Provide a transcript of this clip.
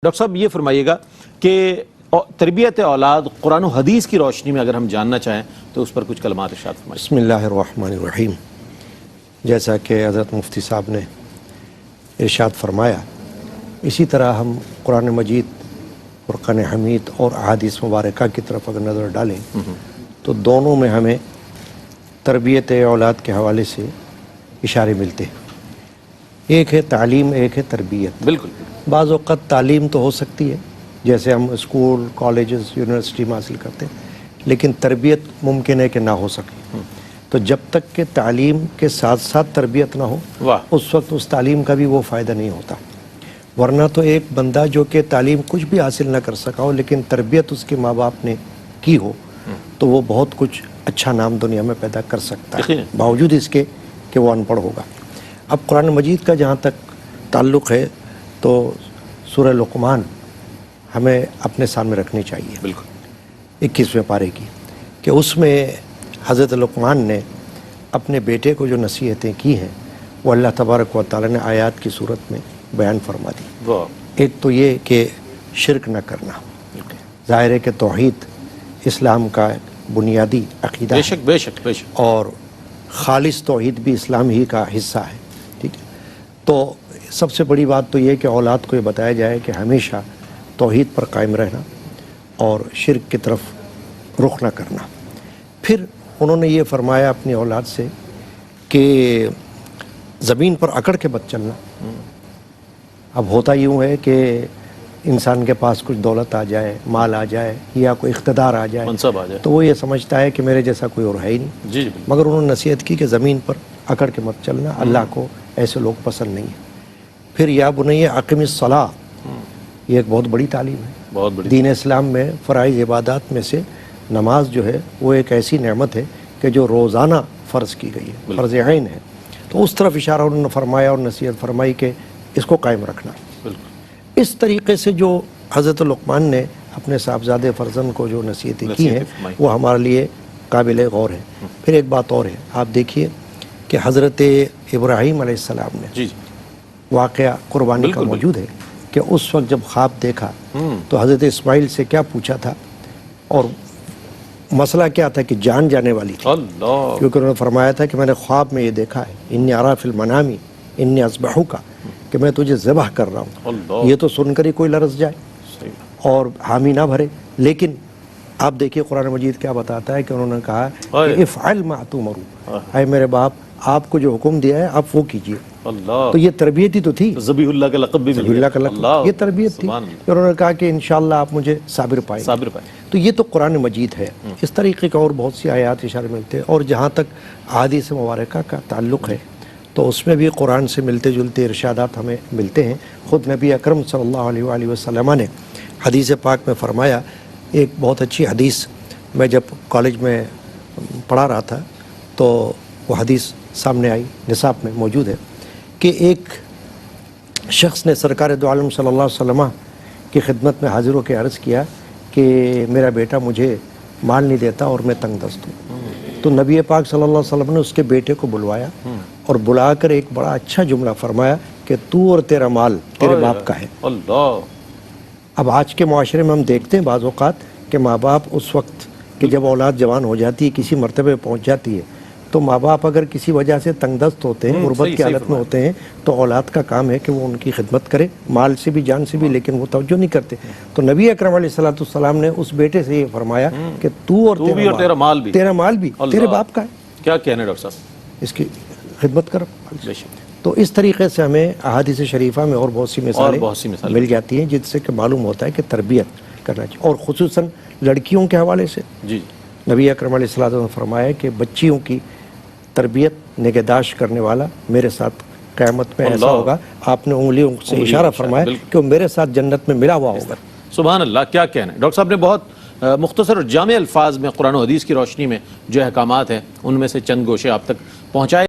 Doctor صاحب یہ فرمائیے گا کہ تربیت اولاد قرآن و حدیث کی روشنی میں اگر ہم جاننا چاہیں تو اس پر کچھ کلمات ارشاد فرمائیے۔ بسم اللہ الرحمن الرحیم۔ جیسا کہ حضرت مفتی صاحب نے ارشاد فرمایا، اسی طرح ہم قرآن مجید، فرقان حمید اور احادیث مبارکہ کی طرف اگر نظر ڈالیں تو دونوں میں ہمیں تربیت اولاد کے حوالے سے اشارے ملتے ہیں۔ ایک ہے تعلیم، ایک ہے تربیت۔ بالکل۔ بعض اوقات تعلیم تو ہو سکتی ہے، جیسے ہم اسکول، کالجز، یونیورسٹی میں حاصل کرتے ہیں، لیکن تربیت ممکن ہے کہ نہ ہو سکے۔ تو جب تک کہ تعلیم کے ساتھ ساتھ تربیت نہ ہو اس وقت اس تعلیم کا بھی وہ فائدہ نہیں ہوتا۔ ورنہ تو ایک بندہ جو کہ تعلیم کچھ بھی حاصل نہ کر سکا ہو لیکن تربیت اس کے ماں باپ نے کی ہو تو وہ بہت کچھ اچھا نام دنیا میں پیدا کر سکتا ہے، باوجود اس کے کہ وہ ان پڑھ ہوگا۔ اب قرآن مجید کا جہاں تک تعلق ہے تو سورہ لقمان ہمیں اپنے سامنے رکھنی چاہیے، بالکل 21ویں پارے کی، کہ اس میں حضرت لقمان نے اپنے بیٹے کو جو نصیحتیں کی ہیں وہ اللہ تبارک و تعالی نے آیات کی صورت میں بیان فرما دی۔ ایک تو یہ کہ شرک نہ کرنا، ظاہر ہے کہ توحید اسلام کا بنیادی عقیدہ ہے، بے شک اور خالص توحید بھی اسلام ہی کا حصہ ہے، ٹھیک ہے۔ تو سب سے بڑی بات تو یہ کہ اولاد کو یہ بتایا جائے کہ ہمیشہ توحید پر قائم رہنا اور شرک کی طرف رخ نہ کرنا۔ پھر انہوں نے یہ فرمایا اپنی اولاد سے کہ زمین پر اکڑ کے مت چلنا۔ اب ہوتا یوں ہے کہ انسان کے پاس کچھ دولت آ جائے، مال آ جائے یا کوئی اقتدار آ جائے، منصب آ جائے، تو وہ یہ سمجھتا ہے کہ میرے جیسا کوئی اور ہے ہی نہیں۔ جی مگر انہوں نے نصیحت کی کہ زمین پر اکڑ کے مت چلنا، اللہ کو ایسے لوگ پسند نہیں ہیں۔ پھر یا بنی اقم الصلاۃ، یہ ایک بہت بڑی تعلیم ہے، بہت بڑی۔ دین اسلام میں فرائض عبادات میں سے نماز جو ہے وہ ایک ایسی نعمت ہے کہ جو روزانہ فرض کی گئی ہے، فرض عین ہے۔ تو اس طرف اشارہ انہوں نے فرمایا اور نصیحت فرمائی کہ اس کو قائم رکھنا۔ اس طریقے سے جو حضرت لقمان نے اپنے صاحبزادے فرزند کو جو نصیحتیں کی ہیں وہ ہمارے لیے قابل غور ہے۔ پھر ایک بات اور ہے، آپ دیکھیے کہ حضرت ابراہیم علیہ السلام نے واقعہ قربانی کا موجود ہے کہ اس وقت جب خواب دیکھا تو حضرت اسماعیل سے کیا پوچھا تھا، اور مسئلہ کیا تھا کہ جان جانے والی تھی، کیونکہ انہوں نے فرمایا تھا کہ میں نے خواب میں یہ دیکھا ہے، انی ارا فی المنام انی اذبحک، کہ میں تجھے ذبح کر رہا ہوں۔ یہ تو سن کر ہی کوئی لرز جائے اور حامی نہ بھرے، لیکن آپ دیکھیے قرآن مجید کیا بتاتا ہے کہ انہوں نے کہا کہ افعل ما تؤمر، اے میرے باپ آپ کو جو حکم دیا ہے آپ وہ کیجئے۔ تو یہ تربیت ہی تو تھی، ذبیح اللہ کا لقب بھی مل گیا، یہ تربیت تھی۔ انہوں نے کہا کہ انشاءاللہ آپ مجھے صابر پائیں گے۔ تو یہ تو قرآن مجید ہے۔ اس طریقے کا اور بہت سی آیات اشارے ملتے ہیں، اور جہاں تک احادیث مبارکہ کا تعلق ہے تو اس میں بھی قرآن سے ملتے جلتے ارشادات ہمیں ملتے ہیں۔ خود نبی اکرم صلی اللہ علیہ وآلہ وسلم نے حدیث پاک میں فرمایا، ایک بہت اچھی حدیث میں جب کالج میں پڑھا رہا تھا تو وہ حدیث سامنے آئی، نصاب میں موجود ہے، کہ ایک شخص نے سرکار دو عالم صلی اللہ علیہ وسلم کی خدمت میں حاضر ہو کے عرض کیا کہ میرا بیٹا مجھے مال نہیں دیتا اور میں تنگ دست ہوں۔ تو نبی پاک صلی اللہ علیہ وسلم نے اس کے بیٹے کو بلوایا اور بلا کر ایک بڑا اچھا جملہ فرمایا کہ تو اور تیرا مال تیرے باپ کا ہے۔ اب آج کے معاشرے میں ہم دیکھتے ہیں بعض اوقات کہ ماں باپ اس وقت کہ جب اولاد جوان ہو جاتی ہے، کسی مرتبے پہنچ جاتی ہے، تو ماں باپ اگر کسی وجہ سے تنگ دست ہوتے ہیں، غربت کی حالت میں ہوتے ہیں، تو اولاد کا کام ہے کہ وہ ان کی خدمت کرے، مال سے بھی جان سے بھی، لیکن وہ توجہ نہیں کرتے۔ تو نبی اکرم علیہ السلام نے اس بیٹے سے یہ فرمایا کہ تو اور تیرا مال بھی تیرے باپ کا ہے۔ کیا کہنا ہے ڈاکٹر صاحب؟ اس کی خدمت کرو۔ تو اس طریقے سے ہمیں احادیث شریفہ میں اور بہت سی مثالیں مل جاتی ہیں جس سے کہ معلوم ہوتا ہے کہ تربیت کرنا چاہیے، اور خصوصاً لڑکیوں کے حوالے سے نبی اکرم علیہ السلام نے فرمایا کہ بچیوں کی تربیت نگہداشت کرنے والا میرے ساتھ قیامت میں ایسا ہوگا، آپ نے انگلیوں سے اشارہ فرمایا کہ وہ میرے ساتھ جنت میں ملا ہوا ہوگا۔ سبحان اللہ، کیا کہنا ہے ڈاکٹر صاحب نے بہت مختصر اور جامع الفاظ میں قرآن و حدیث کی روشنی میں جو احکامات ہیں ان میں سے چند گوشے آپ تک پہنچائے۔